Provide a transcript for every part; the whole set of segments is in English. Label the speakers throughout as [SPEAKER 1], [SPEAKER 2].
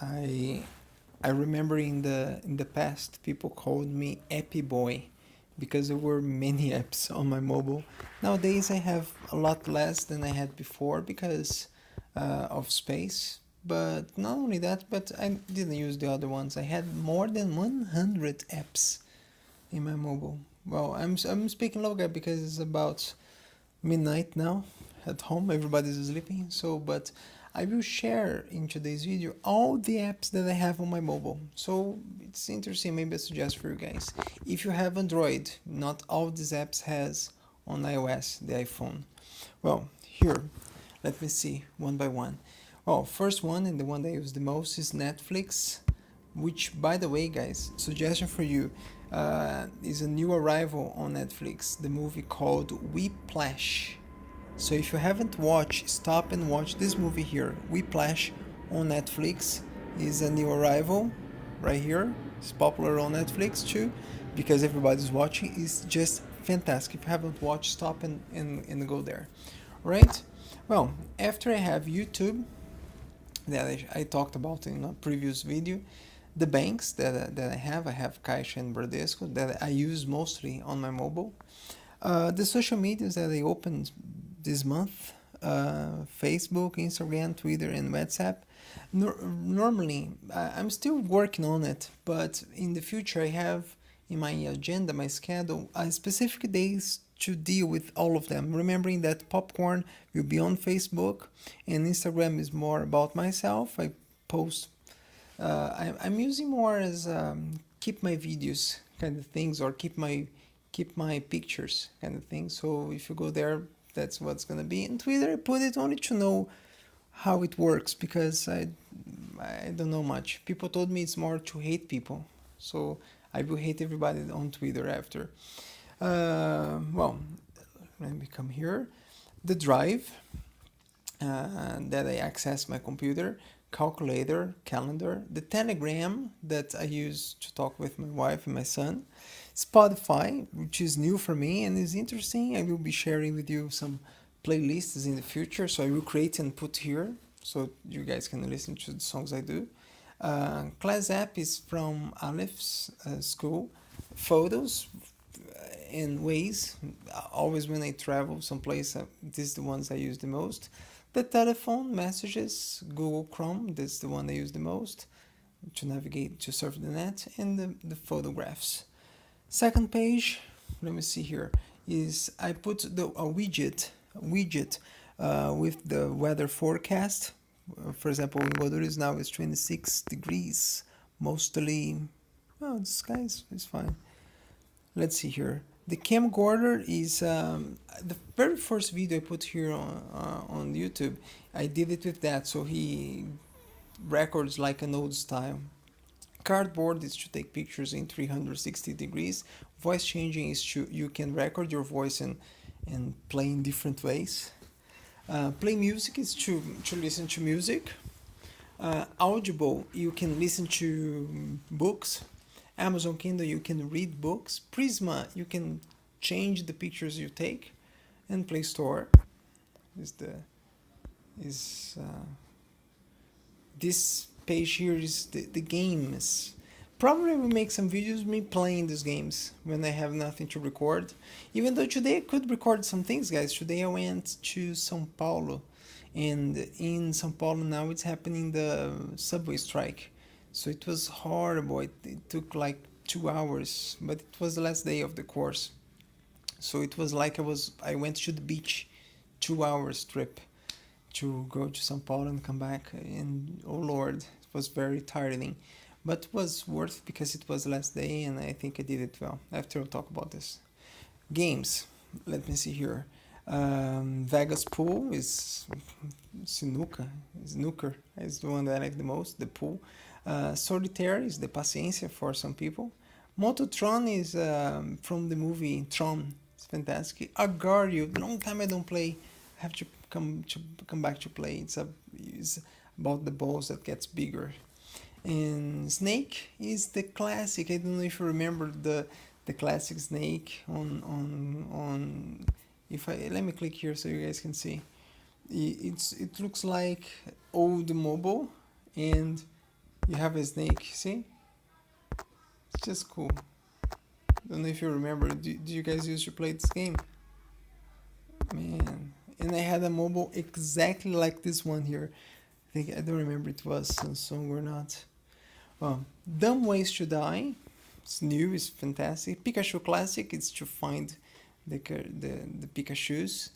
[SPEAKER 1] I I remember in the past people called me Appy Boy because there were many apps on my mobile. Nowadays I have a lot less than I had before because of space. But not only that, but I didn't use the other ones. I had more than 100 apps in my mobile. Well, I'm speaking low guy because it's about midnight now at home. Everybody's sleeping. So, but I will share in today's video all the apps that I have on my mobile. So it's interesting. Maybe I suggest for you guys. If you have Android, not all these apps has on iOS, the iPhone. Well, here, let me see one by one. Well, first one and the one that I use the most is Netflix, which, by the way, guys, suggestion for you is a new arrival on Netflix, the movie called Whiplash. So if you haven't watched, stop and watch this movie here. Whiplash on Netflix is a new arrival right here. It's popular on Netflix too because everybody's watching. It's just fantastic. If you haven't watched, stop and go there. Right? Well, after I have YouTube, that I talked about in a previous video, the banks that I have Caixa and Bradesco that I use mostly on my mobile. The social medias that I opened this month, Facebook, Instagram, Twitter, and WhatsApp. Normally, I'm still working on it, but in the future, I have in my agenda, my schedule, specific days to deal with all of them. Remembering that Popcorn will be on Facebook, and Instagram is more about myself. I post. I'm using more as keep my videos kind of things or keep my pictures kind of thing. So if you go there, that's what's gonna be. In Twitter, I put it only to know how it works because I don't know much. People told me it's more to hate people, so I will hate everybody on Twitter after. Well, let me come here. The Drive that I access my computer, calculator, calendar, the Telegram that I use to talk with my wife and my son, Spotify, which is new for me and is interesting. I will be sharing with you some playlists in the future, so I will create and put here so you guys can listen to the songs I do. Class app is from Aleph's school. Photos and Waze. Always when I travel someplace, this is the ones I use the most. The telephone, messages, Google Chrome, that's the one I use the most to navigate, to surf the net, and the photographs. Second page, let me see here, is I put a widget with the weather forecast. For example, in Guarulhos now it's 26 degrees, mostly, well, the sky is fine. Let's see here. The camcorder is the very first video I put here on YouTube. I did it with that, so he records like an old style. Cardboard is to take pictures in 360 degrees. Voice changing is to you can record your voice and play in different ways. Play music is to listen to music. Audible, you can listen to books. Amazon Kindle, you can read books. Prisma, you can change the pictures you take. And Play Store is is this page here is the games. Probably I will make some videos of me playing these games when I have nothing to record. Even though today I could record some things, guys. Today I went to São Paulo, and in São Paulo now it's happening the subway strike. So it was horrible. It took like 2 hours, but it was the last day of the course. So it was like I went to the beach, 2 hours trip to go to São Paulo and come back. And oh Lord, it was very tiring, but was worth because it was the last day, and I think I did it well. After I'll talk about this. Games. Let me see here. Vegas pool is snooker is the one that I like the most. The pool. Solitaire is the paciencia for some people. Mototron is from the movie Tron. It's fantastic. Agario, long time I don't play. I have to come back to play. It's about the balls that gets bigger. And Snake is the classic. I don't know if you remember the classic Snake on. If I let me click here so you guys can see. It looks like old mobile, and You have a snake, see? It's just cool. Don't know if you remember. Do you guys used to play this game? Man. And I had a mobile exactly like this one here. I don't remember it was Samsung or not. Well, Dumb Ways to Die. It's new, it's fantastic. Pikachu Classic, it's to find the Pikachus.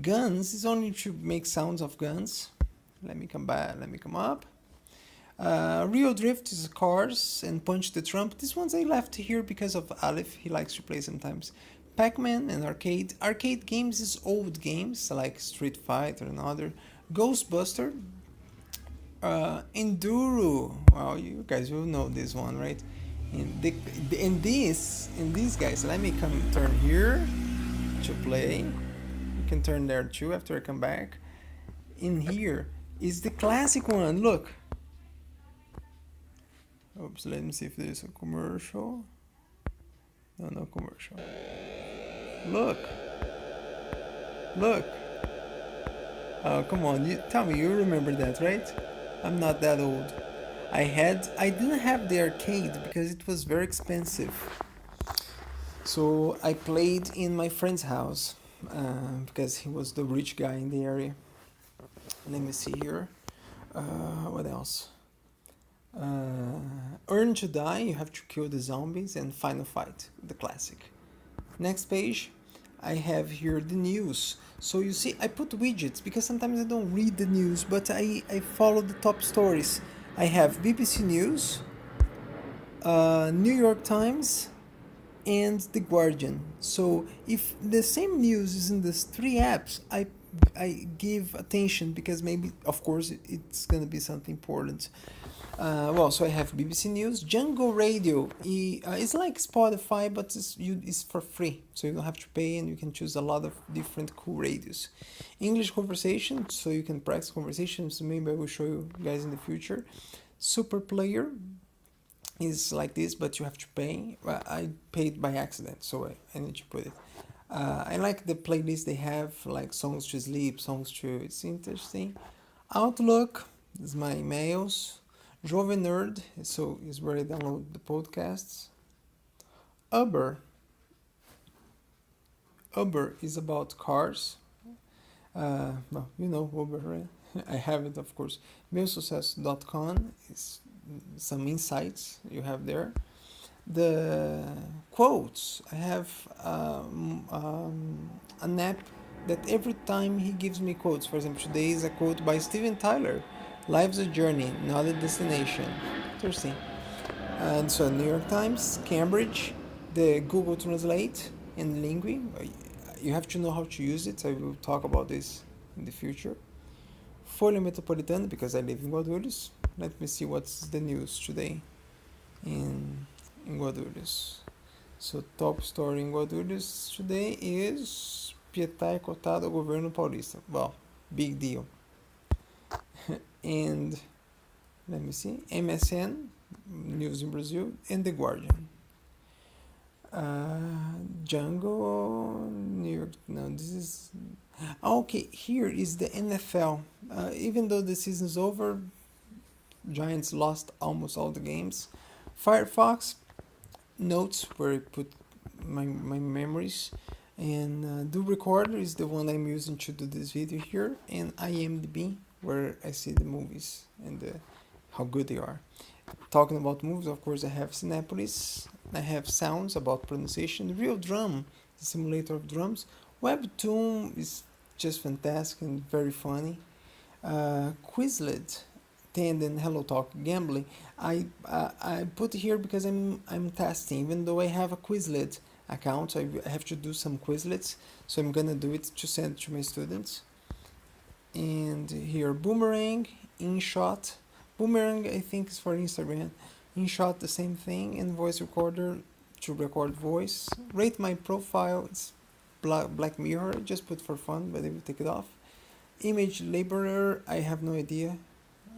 [SPEAKER 1] Guns is only to make sounds of guns. Let me come back, let me come up. Rio Drift is cars and Punch the Trump. These ones I left here because of Aleph. He likes to play sometimes. Pac-Man and arcade. Arcade games is old games like Street Fighter and other. Ghostbuster. Enduro. Well, you guys will know this one, right? In these guys, let me come turn here to play. You can turn there too after I come back. In here is the classic one. Look. Oops, let me see if there's a commercial. No, no commercial. Look. Look. Oh, come on. Tell me, you remember that, right? I'm not that old. I didn't have the arcade because it was very expensive. So I played in my friend's house because he was the rich guy in the area. Let me see here. What else? Earn to Die, you have to kill the zombies, and Final Fight, the classic. Next page, I have here the news. So you see, I put widgets because sometimes I don't read the news, but I follow the top stories. I have BBC News, New York Times, and The Guardian. So if the same news is in these three apps, I give attention because maybe, of course, it's gonna be something important. So I have BBC News, Django Radio. It's like Spotify, but it's for free, so you don't have to pay, and you can choose a lot of different cool radios. English Conversation, so you can practice conversations. So maybe I will show you guys in the future. Super Player is like this, but you have to pay. I paid by accident, so I need to put it. I like the playlist they have, like songs to sleep, songs to. It's interesting. Outlook is my emails. Jovem Nerd, so is where I download the podcasts. Uber. Uber is about cars. Well, you know Uber, right? I have it, of course. Meusucesso.com is some insights you have there. The quotes, I have an app that every time he gives me quotes. For example, today is a quote by Steven Tyler. Life's a journey, not a destination. Interesting. And so New York Times, Cambridge, the Google Translate, and Lingui. You have to know how to use it. I will talk about this in the future. Folha Metropolitana, because I live in Guarulhos. Let me see what's the news today in Guarulhos. So top story in Guarulhos today is Pietá é cotado ao governo paulista. Well, big deal. And let me see, MSN, News in Brazil, and The Guardian. Django, New York, no, this is... Okay, here is the NFL. Even though the season's over, Giants lost almost all the games. Firefox, notes where I put my memories. And Do Recorder is the one I'm using to do this video here. And IMDb, where I see the movies and how good they are. Talking about movies, of course, I have Cinepolis. I have Sounds about pronunciation. Real Drum, the simulator of drums. Webtoon is just fantastic and very funny. Quizlet, and Hello Talk Gambling. I put here because I'm testing. Even though I have a Quizlet account, I have to do some Quizlets, so I'm gonna do it to send to my students. And here, Boomerang, InShot. Boomerang, I think, is for Instagram. InShot, the same thing, and Voice Recorder to record voice. Rate My Profile, it's Black Mirror, I just put for fun, but I will take it off. Image Laborer, I have no idea.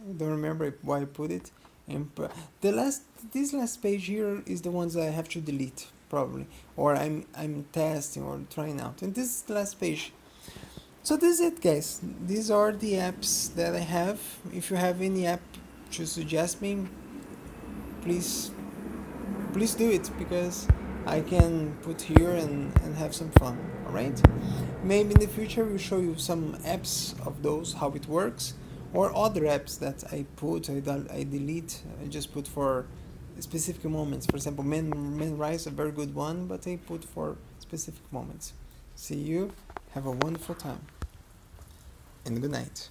[SPEAKER 1] I don't remember why I put it. And this last page here is the ones I have to delete, probably, or I'm testing or trying out. And this is the last page. So this is it, guys. These are the apps that I have. If you have any app to suggest me, please please do it, because I can put here and have some fun. Alright? Maybe in the future we'll show you some apps of those, how it works, or other apps that I delete, I just put for specific moments. For example, Men Rise, a very good one, but I put for specific moments. See you, have a wonderful time, and good night.